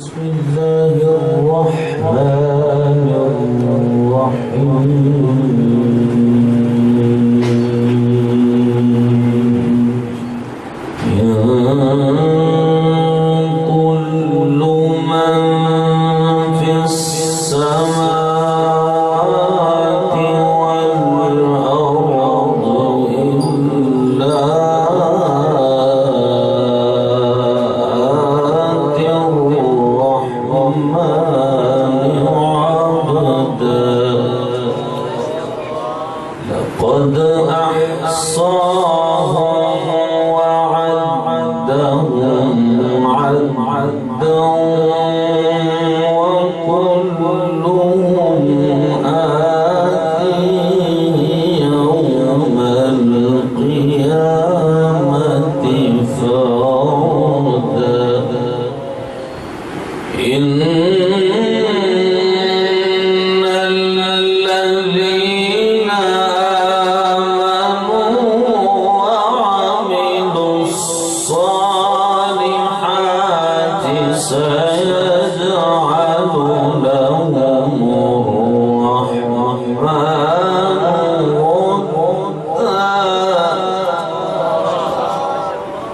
بسم الله الرحمن الرحيم يا كل من في السماوات والأرض إلا آتي الرحمن عبدا لقد أحصاهم وعدهم عدا وكلهم آتيه يوم القيامة فردا إن الذين آمنوا وعملوا الصالحات سيجعل لهم الرحمن ودا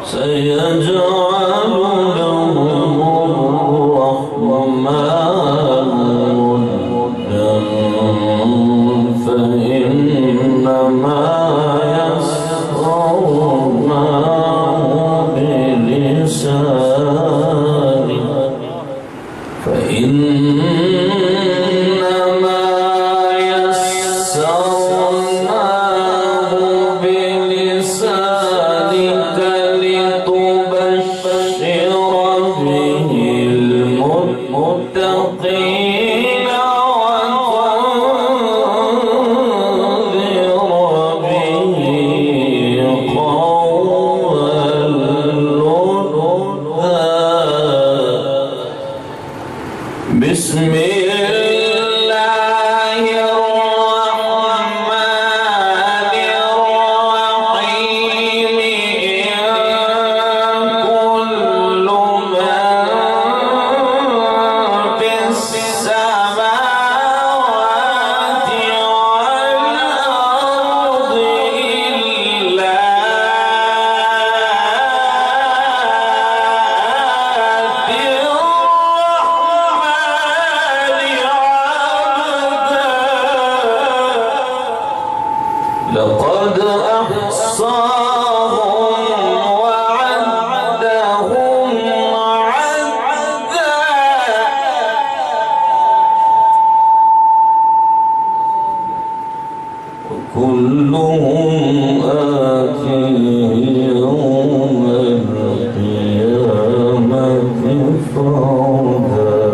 سيجعل لهم الرحمن ودا فإنما يسرناه بلسانك فإنما يسرناه بلسانك لتبشر به المتقين وتنذر به قوما لدا بسم الله الرحمن الرحيم إن كل من في السماوات والأرض إلا آتي لقد أحصاهم وعدهم عدا وكلهم آتيه يوم القيامة فردا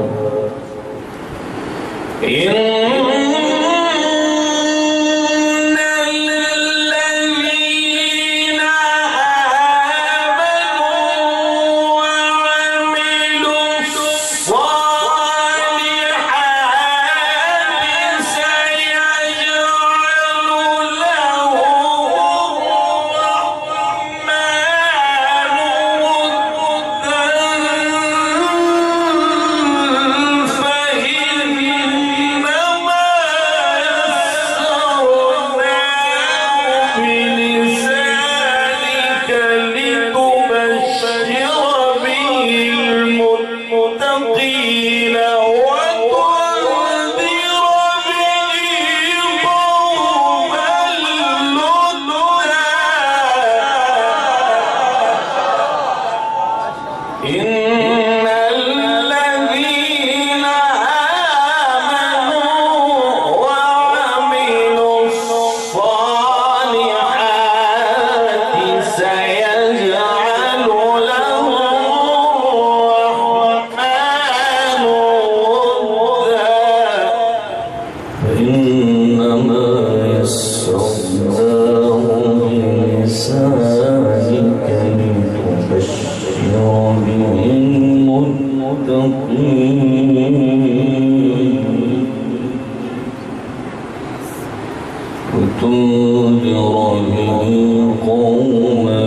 وتنذر به قوما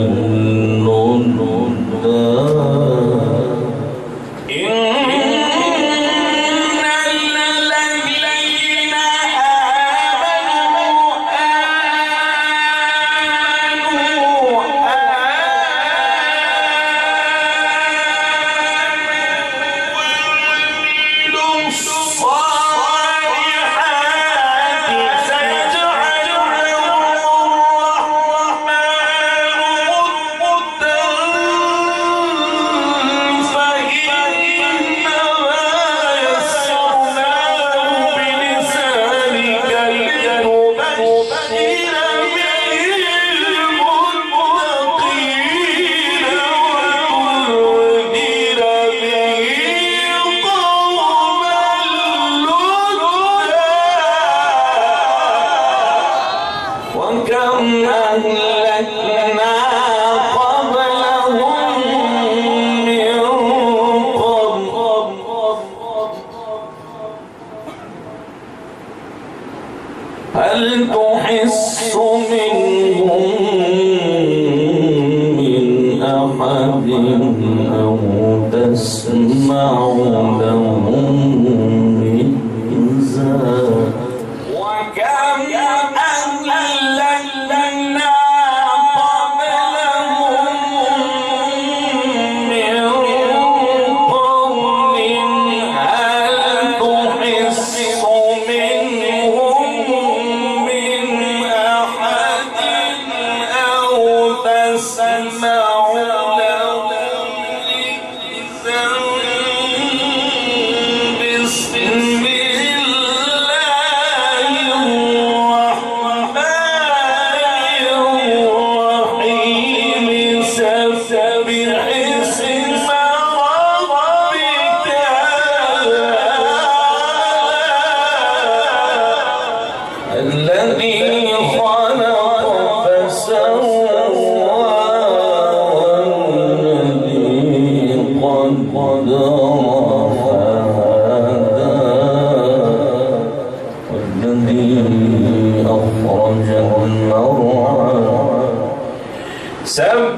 لدا هل تحس منهم من أحد أو تسمع لهم ركزا وكم أهلكنا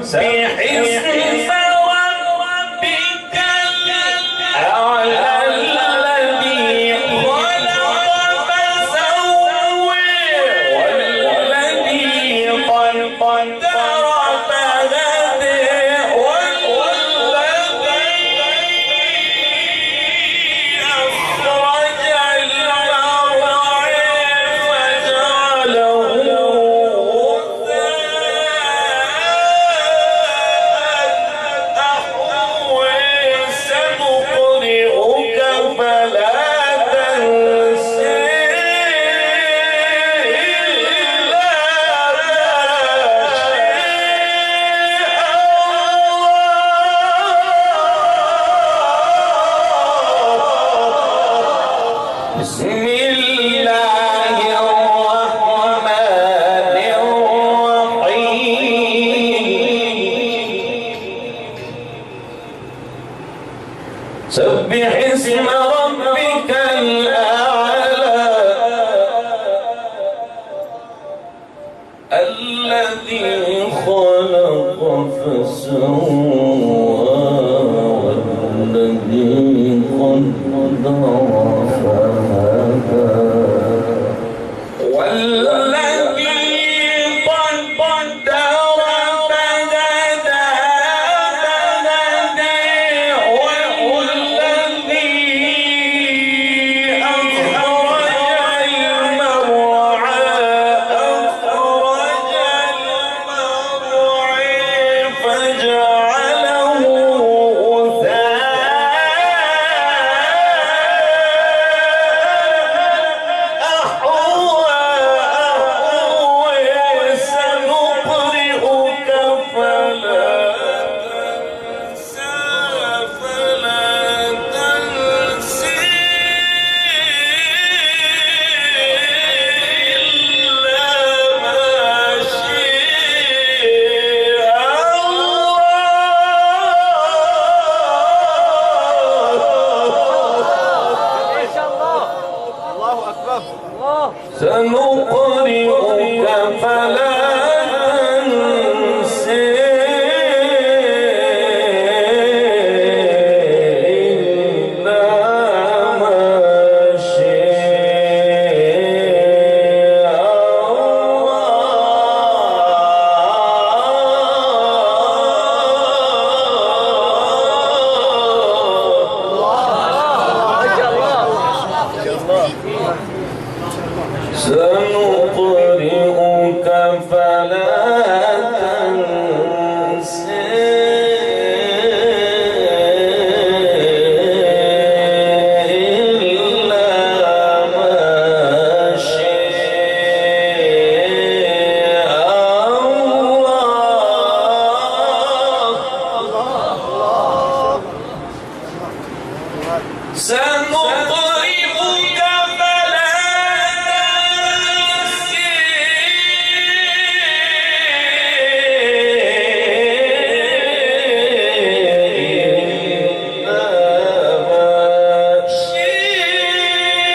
سبح اسم ربك الأعلى الذي خلق فسوى والذي قدر فهدى والذي أخرج المرعى فجعله بسم الله الرحمن الرحيم سبح اسم ربك الأعلى الذي خلق فسوى والذي قدر سنقرئك فلا تنسى إلا ما شاء سنقرئك فلا تنسى إلا ما شاء الله سنقرئك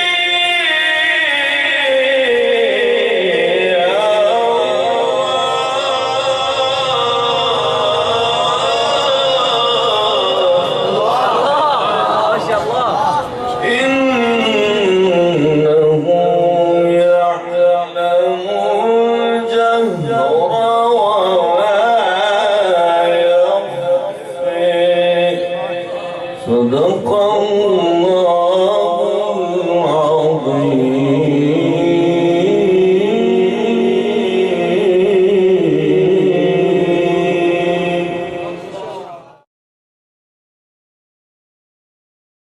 فلا الله